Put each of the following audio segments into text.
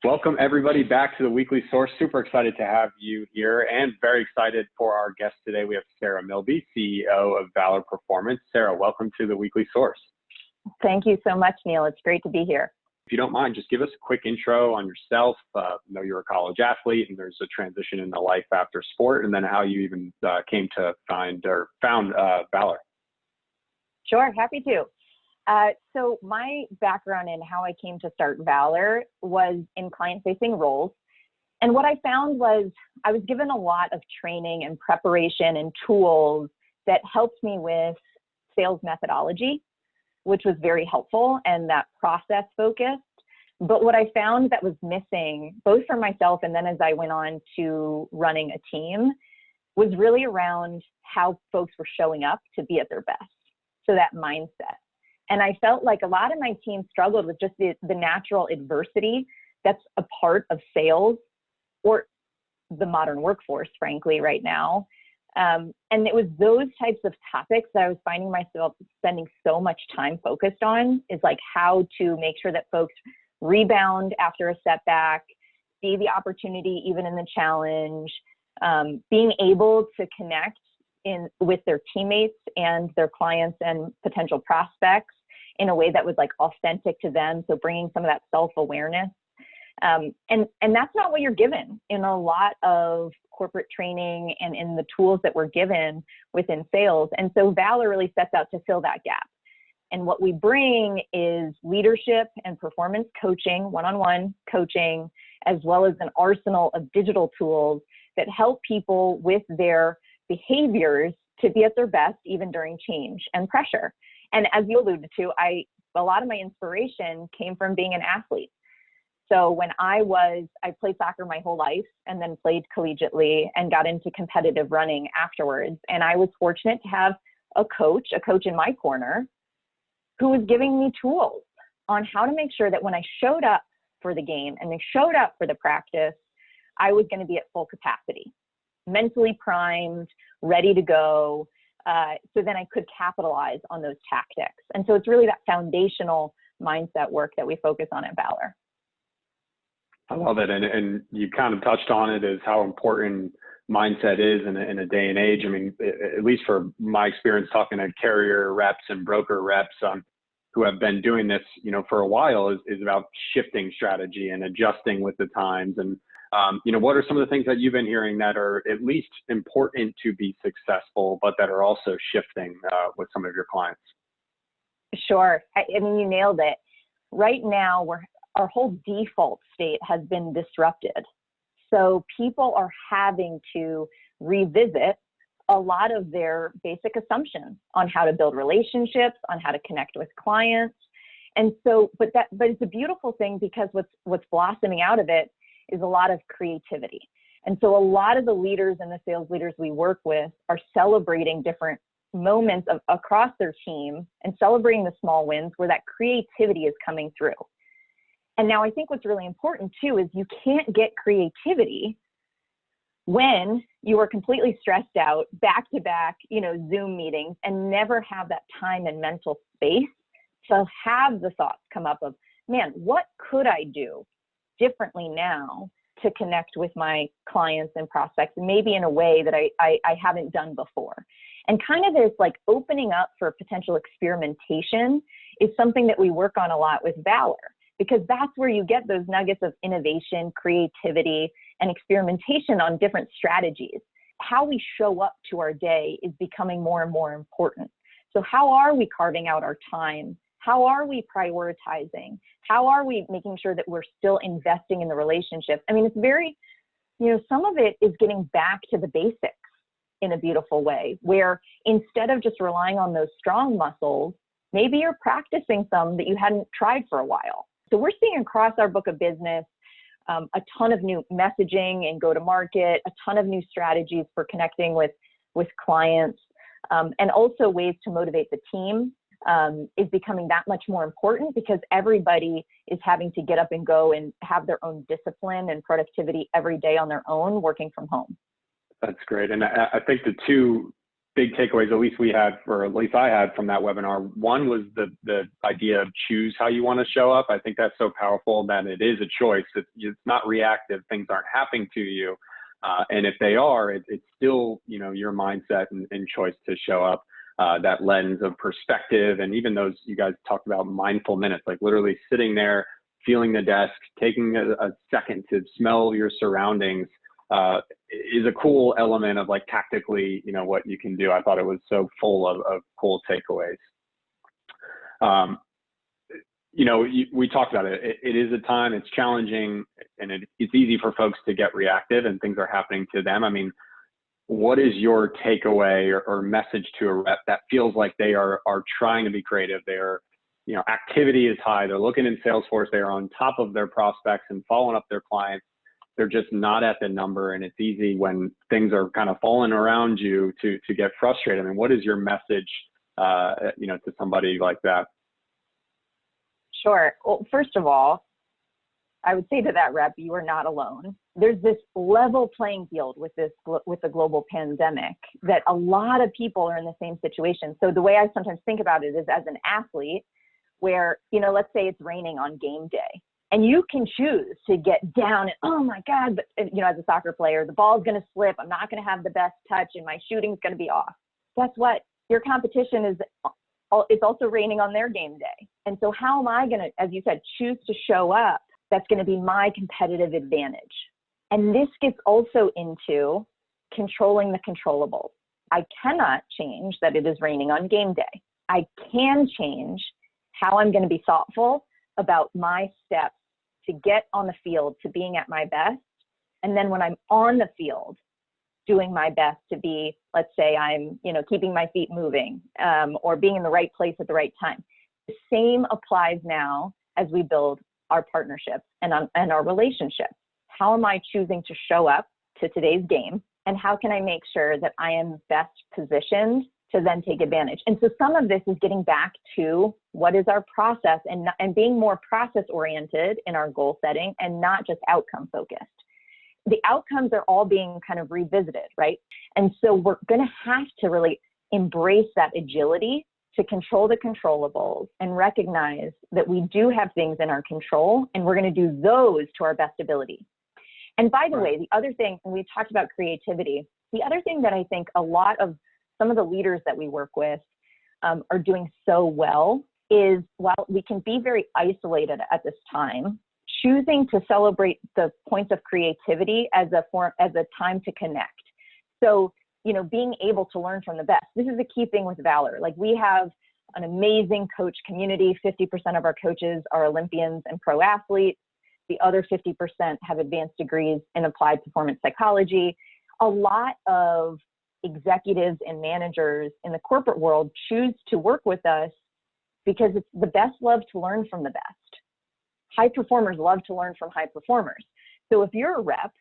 Welcome everybody back to the Weekly Source. Super excited to have you here and very excited for our guest today. We have Sarah Milby, CEO of Valor Performance. Sarah, welcome to the Weekly Source. Thank you so much, Neil. It's great to be here. If you don't mind, just give us a quick intro on yourself. I know you're a college athlete and there's a transition into life after sport, and then how you even came to found Valor. Sure, happy to. So my background in how I came to start Valor was in client-facing roles. And what I found was I was given a lot of training and preparation and tools that helped me with sales methodology, which was very helpful and that process focused. But what I found that was missing, both for myself and then as I went on to running a team, was really around how folks were showing up to be at their best. So that mindset. And I felt like a lot of my team struggled with just the natural adversity that's a part of sales or the modern workforce, frankly, right now. And it was those types of topics that I was finding myself spending so much time focused on, is like how to make sure that folks rebound after a setback, see the opportunity even in the challenge, being able to connect with their teammates and their clients and potential prospects in a way that was like authentic to them. So bringing some of that self-awareness. And that's not what you're given in a lot of corporate training and in the tools that we're given within sales. And so Valor really sets out to fill that gap. And what we bring is leadership and performance coaching, one-on-one coaching, as well as an arsenal of digital tools that help people with their behaviors to be at their best, even during change and pressure. And as you alluded to, a lot of my inspiration came from being an athlete. So when I played soccer my whole life and then played collegiately and got into competitive running afterwards. And I was fortunate to have a coach in my corner who was giving me tools on how to make sure that when I showed up for the game and I showed up for the practice, I was going to be at full capacity, mentally primed, ready to go, so then I could capitalize on those tactics. And so it's really that foundational mindset work that we focus on at Valor. I love it. And you kind of touched on it, as how important mindset is in a day and age. I mean, at least for my experience talking to carrier reps and broker reps who have been doing this, for a while, is about shifting strategy and adjusting with the times. And what are some of the things that you've been hearing that are at least important to be successful, but that are also shifting with some of your clients? Sure. I mean, you nailed it. Right now, our whole default state has been disrupted. So people are having to revisit a lot of their basic assumptions on how to build relationships, on how to connect with clients. And so, but it's a beautiful thing, because what's blossoming out of it is a lot of creativity. And so a lot of the leaders and the sales leaders we work with are celebrating different moments across their team and celebrating the small wins where that creativity is coming through. And now I think what's really important too is you can't get creativity when you are completely stressed out, back-to-back, Zoom meetings, and never have that time and mental space to have the thoughts come up of, man, what could I do differently now to connect with my clients and prospects, maybe in a way that I haven't done before. And kind of this like opening up for potential experimentation is something that we work on a lot with Valor, because that's where you get those nuggets of innovation, creativity, and experimentation on different strategies. How we show up to our day is becoming more and more important. So how are we carving out our time? How are we prioritizing? How are we making sure that we're still investing in the relationship? I mean, it's very, some of it is getting back to the basics in a beautiful way, where instead of just relying on those strong muscles, maybe you're practicing some that you hadn't tried for a while. So we're seeing across our book of business a ton of new messaging and go-to-market, a ton of new strategies for connecting with clients, and also ways to motivate the team is becoming that much more important, because everybody is having to get up and go and have their own discipline and productivity every day on their own, working from home. That's great. And I think the two big takeaways, at least we had, or at least I had from that webinar. One was the idea of choose how you want to show up. I think that's so powerful that it is a choice. It's not reactive. Things aren't happening to you. And if they are, it's still, your mindset and choice to show up. That lens of perspective, and even those, you guys talked about mindful minutes, like literally sitting there, feeling the desk, taking a second to smell your surroundings, is a cool element of like tactically, what you can do. I thought it was so full of cool takeaways. We talked about it. It is a time, it's challenging, and it's easy for folks to get reactive and things are happening to them. I mean, what is your takeaway or message to a rep that feels like they are trying to be creative? Their activity is high. They're looking in Salesforce. They are on top of their prospects and following up their clients. They're just not at the number, and it's easy when things are kind of falling around you to get frustrated. I mean, what is your message, to somebody like that? Sure. Well, first of all, I would say to that rep, you are not alone. There's this level playing field with the global pandemic that a lot of people are in the same situation. So the way I sometimes think about it is as an athlete where, let's say it's raining on game day and you can choose to get down and, oh my God, but as a soccer player, the ball's going to slip. I'm not going to have the best touch and my shooting's going to be off. Guess what? Your competition it's also raining on their game day. And so how am I going to, as you said, choose to show up? That's going to be my competitive advantage. And this gets also into controlling the controllables. I cannot change that it is raining on game day. I can change how I'm going to be thoughtful about my steps to get on the field, to being at my best. And then when I'm on the field, doing my best to be, let's say I'm, keeping my feet moving, or being in the right place at the right time. The same applies now as we build our partnerships and our relationships. How am I choosing to show up to today's game? And how can I make sure that I am best positioned to then take advantage? And so some of this is getting back to what is our process and being more process oriented in our goal setting and not just outcome focused. The outcomes are all being kind of revisited, right? And so we're going to have to really embrace that agility to control the controllables and recognize that we do have things in our control and we're going to do those to our best ability. And by the way, the other thing, and we talked about creativity, the other thing that I think a lot of some of the leaders that we work with are doing so well is, while we can be very isolated at this time, choosing to celebrate the points of creativity as a time to connect. So, being able to learn from the best. This is the key thing with Valor. Like, we have an amazing coach community. 50% of our coaches are Olympians and pro athletes. The other 50% have advanced degrees in applied performance psychology. A lot of executives and managers in the corporate world choose to work with us because it's the best love to learn from the best. High performers love to learn from high performers. So if you're a rep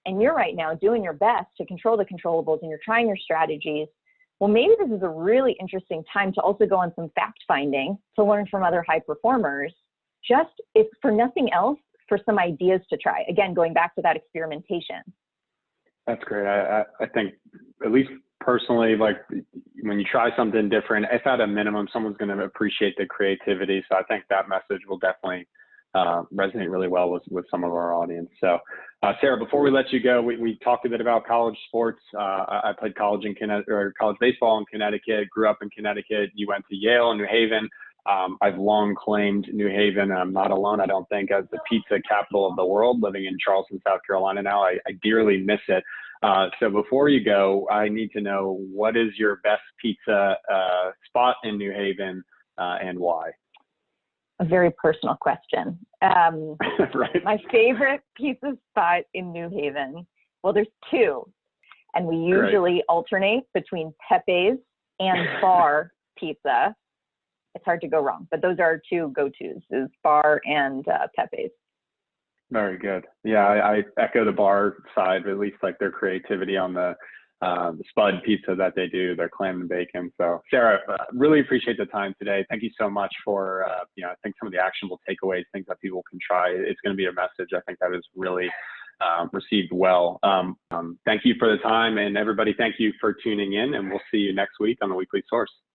and you're right now doing your best to control the controllables and you're trying your strategies, well, maybe this is a really interesting time to also go on some fact finding to learn from other high performers, just if for nothing else, for some ideas to try. Again, going back to that experimentation. That's great. I think, at least personally, like when you try something different, if at a minimum, someone's going to appreciate the creativity. So I think that message will definitely resonate really well with some of our audience. So Sarah, before we let you go, we talked a bit about college sports. I played college baseball in Connecticut, grew up in Connecticut. You went to Yale and New Haven. I've long claimed New Haven, I'm not alone, I don't think, as the pizza capital of the world, living in Charleston, South Carolina now. I dearly miss it. So before you go, I need to know, what is your best pizza spot in New Haven and why? A very personal question. Right. My favorite pizza spot in New Haven, well, there's two, and we usually alternate between Pepe's and Bar Pizza. It's hard to go wrong, but those are our two go-tos, is Bar and Pepe's. Very good. Yeah, I echo the Bar side, at least like their creativity on the spud pizza that they do, their clam and bacon. So Sarah, really appreciate the time today. Thank you so much for, I think some of the actionable takeaways, things that people can try. It's going to be a message. I think that is really received well. Thank you for the time, and everybody, thank you for tuning in, and we'll see you next week on the Weekly Source.